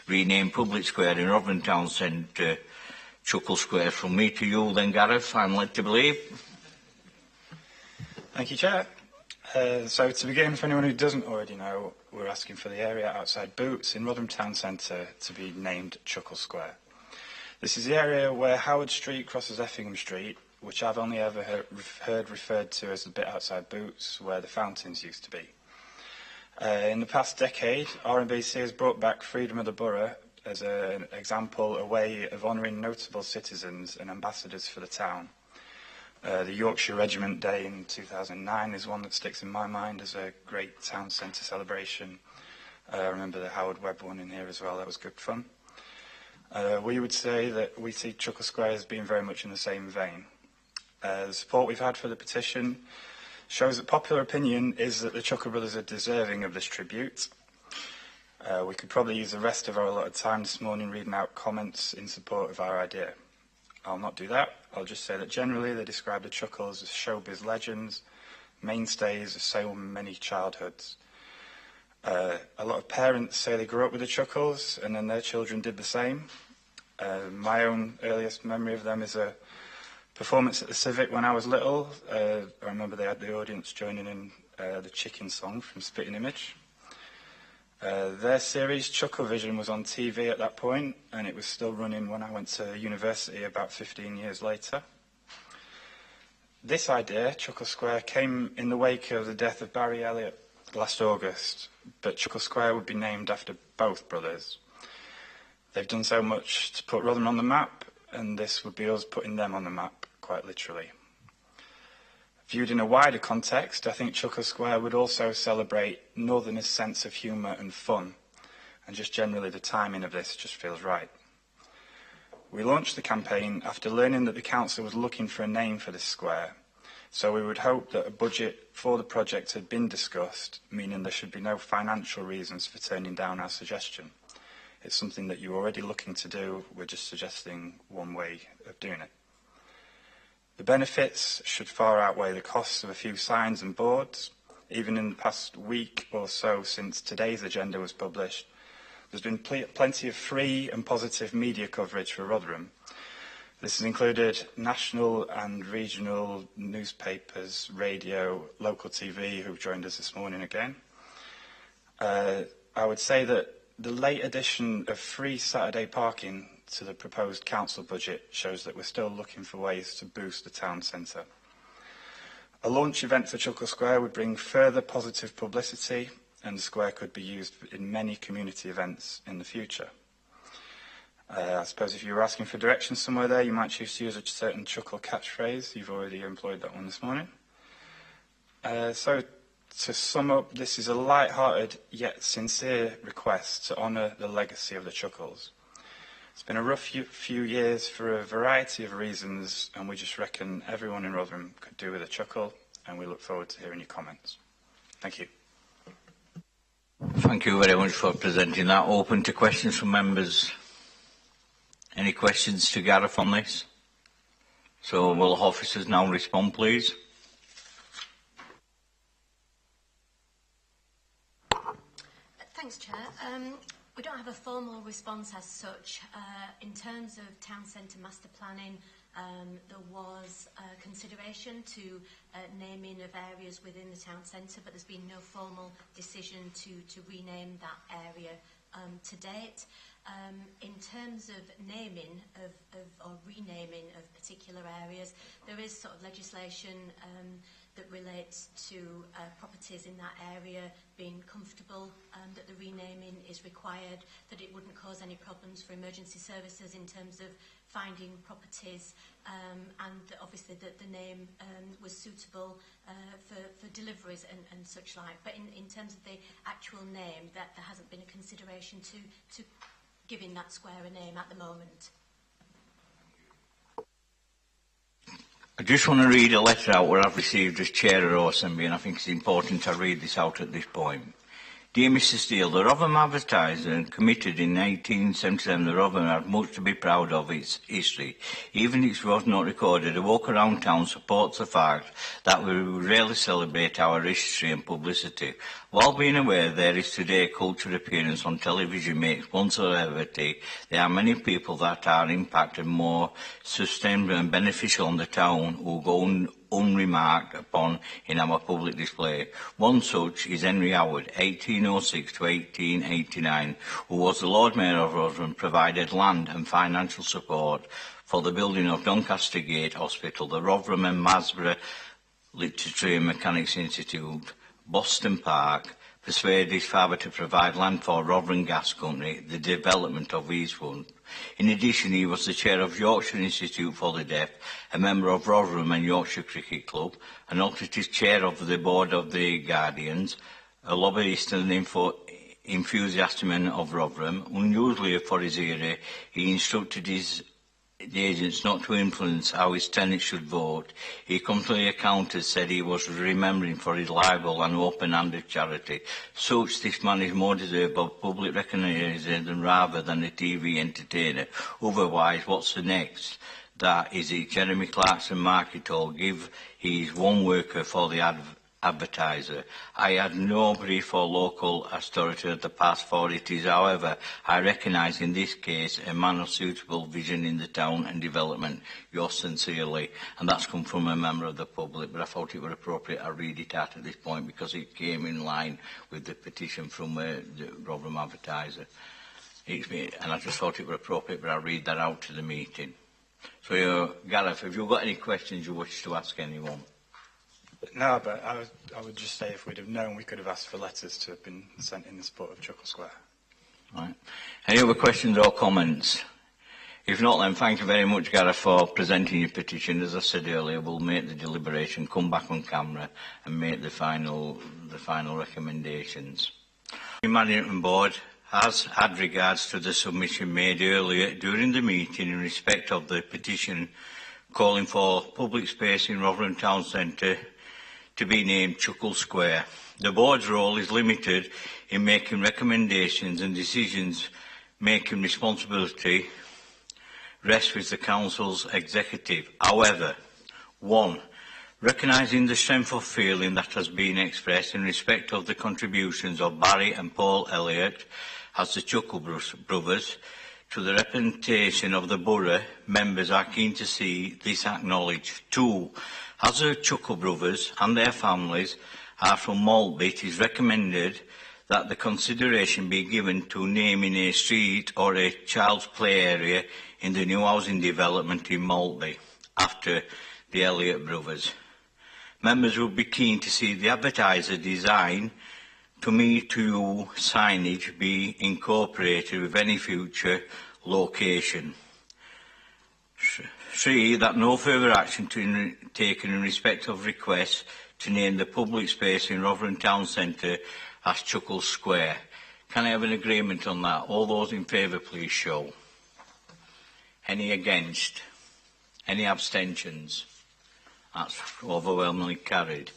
rename public square in Rotherham Town Centre Chuckle Square. From me to you then, Gareth, I'm led to believe. Thank you, Chair. So to begin, for anyone who doesn't already know, we're asking for the area outside Boots in Rotherham Town Centre to be named Chuckle Square. This is the area where Howard Street crosses Effingham Street, which I've only ever heard referred to as the bit outside Boots, where the fountains used to be. In the past decade, RMBC has brought back freedom of the borough as an example, a way of honouring notable citizens and ambassadors for the town. The Yorkshire Regiment Day in 2009 is one that sticks in my mind as a great town centre celebration. I remember the Howard Webb one in here as well, that was good fun. We would say that we see Chuckle Square as being very much in the same vein. The support we've had for the petition shows that popular opinion is that the Chuckle Brothers are deserving of this tribute. We could probably use the rest of our allotted time this morning reading out comments in support of our idea. I'll not do that. I'll just say that generally they describe the Chuckles as showbiz legends, mainstays of so many childhoods. A lot of parents say they grew up with the Chuckles and then their children did the same. My own earliest memory of them is a performance at the Civic when I was little. I remember they had the audience joining in the chicken song from Spitting Image. Their series, Chuckle Vision, was on TV at that point, and it was still running when I went to university about 15 years later. This idea, Chuckle Square, came in the wake of the death of Barry Elliott last August, but Chuckle Square would be named after both brothers. They've done so much to put Rotherham on the map, and this would be us putting them on the map, quite literally. Viewed in a wider context, I think Chuckle Square would also celebrate Northerners' sense of humour and fun, and just generally the timing of this just feels right. We launched the campaign after learning that the council was looking for a name for this square, so we would hope that a budget for the project had been discussed, meaning there should be no financial reasons for turning down our suggestion. It's something that you're already looking to do, we're just suggesting one way of doing it. The benefits should far outweigh the costs of a few signs and boards. Even in the past week or so since today's agenda was published, there's been plenty of free and positive media coverage for Rotherham. This has included national and regional newspapers, radio, local TV, who've joined us this morning again. I would say that the late addition of free Saturday parking to the proposed council budget shows that we're still looking for ways to boost the town centre. A launch event for Chuckle Square would bring further positive publicity, and the square could be used in many community events in the future. I suppose if you were asking for directions somewhere there, you might choose to use a certain Chuckle catchphrase. You've already employed that one this morning. So to sum up, this is a light-hearted yet sincere request to honour the legacy of the Chuckles. It's been a rough few years for a variety of reasons, and we just reckon everyone in Rotherham could do with a chuckle, and we look forward to hearing your comments. Thank you. Thank you very much for presenting that. Open to questions from members. Any questions to Gareth on this? So will officers now respond, please? Thanks, Chair. We don't have a formal response as such. In terms of town centre master planning, there was consideration to naming of areas within the town centre, but there's been no formal decision to rename that area to date. In terms of naming or renaming of particular areas, there is sort of legislation that relates to properties in that area being comfortable, that the renaming is required, that it wouldn't cause any problems for emergency services in terms of finding properties, and that obviously that the name was suitable for deliveries and such like. But in terms of the actual name, that there hasn't been a consideration to giving that square a name at the moment. I just want to read a letter out where I've received as chair of OSMB, and I think it's important to read this out at this point. Dear Mr Steele, the Rotherham Advertiser committed in 1877, the Rotherham had much to be proud of its history. Even if it was not recorded, a walk around town supports the fact that we rarely celebrate our history and publicity. While being aware there is today a cultural appearance on television makes one celebrity, there are many people that are impacted more sustainable and beneficial on the town who go unremarked upon in our public display. One such is Henry Howard, 1806 to 1889, who was the Lord Mayor of Rotherham, provided land and financial support for the building of Doncaster Gate Hospital, the Rotherham and Masborough Literary and Mechanics Institute, Boston Park, persuaded his father to provide land for Rotherham Gas Company, the development of Eastwood. In addition, he was the chair of Yorkshire Institute for the Deaf, a member of Rotherham and Yorkshire Cricket Club, an alternative chair of the board of the Guardians, a lobbyist and enthusiast man of Rotherham. Unusually for his era, he instructed the agents not to influence how his tenants should vote. He completely accounted, said he was remembering for his libel and open-handed charity. Such this man is more deserved of public recognition rather than a TV entertainer. Otherwise, what's the next? That is it. Jeremy Clarkson Market Hall give his one worker for the Advertiser. I had no brief for local authority of the past for it is, however, I recognise in this case a man of suitable vision in the town and development. Yours sincerely. And that's come from a member of the public, but I thought it were appropriate I read it out at this point because it came in line with the petition from the Rotherham Advertiser. And I just thought it were appropriate, but I read that out to the meeting. So, Gareth, have you got any questions you wish to ask anyone? No, but I would just say if we'd have known, we could have asked for letters to have been sent in the support of Chuckle Square. Right. Any other questions or comments? If not, then thank you very much, Gareth, for presenting your petition. As I said earlier, we'll make the deliberation, come back on camera and make the final recommendations. The Management Board has had regards to the submission made earlier during the meeting in respect of the petition calling for public space in Rotherham Town Centre to be named Chuckle Square. The board's role is limited in making recommendations and decisions making responsibility rests with the council's executive. However, 1. Recognising the strength of feeling that has been expressed in respect of the contributions of Barry and Paul Elliott as the Chuckle Brothers to the representation of the borough, members are keen to see this acknowledged. 2. As the Chuckle Brothers and their families are from Maltby, it is recommended that the consideration be given to naming a street or a child's play area in the new housing development in Maltby after the Elliott Brothers. Members would be keen to see the Advertiser design to me to signage be incorporated with any future location. 3. That no further action taken in respect of requests to name the public space in Rotherham Town Centre as Chuckle Square. Can I have an agreement on that? All those in favour, please show. Any against? Any abstentions? That's overwhelmingly carried.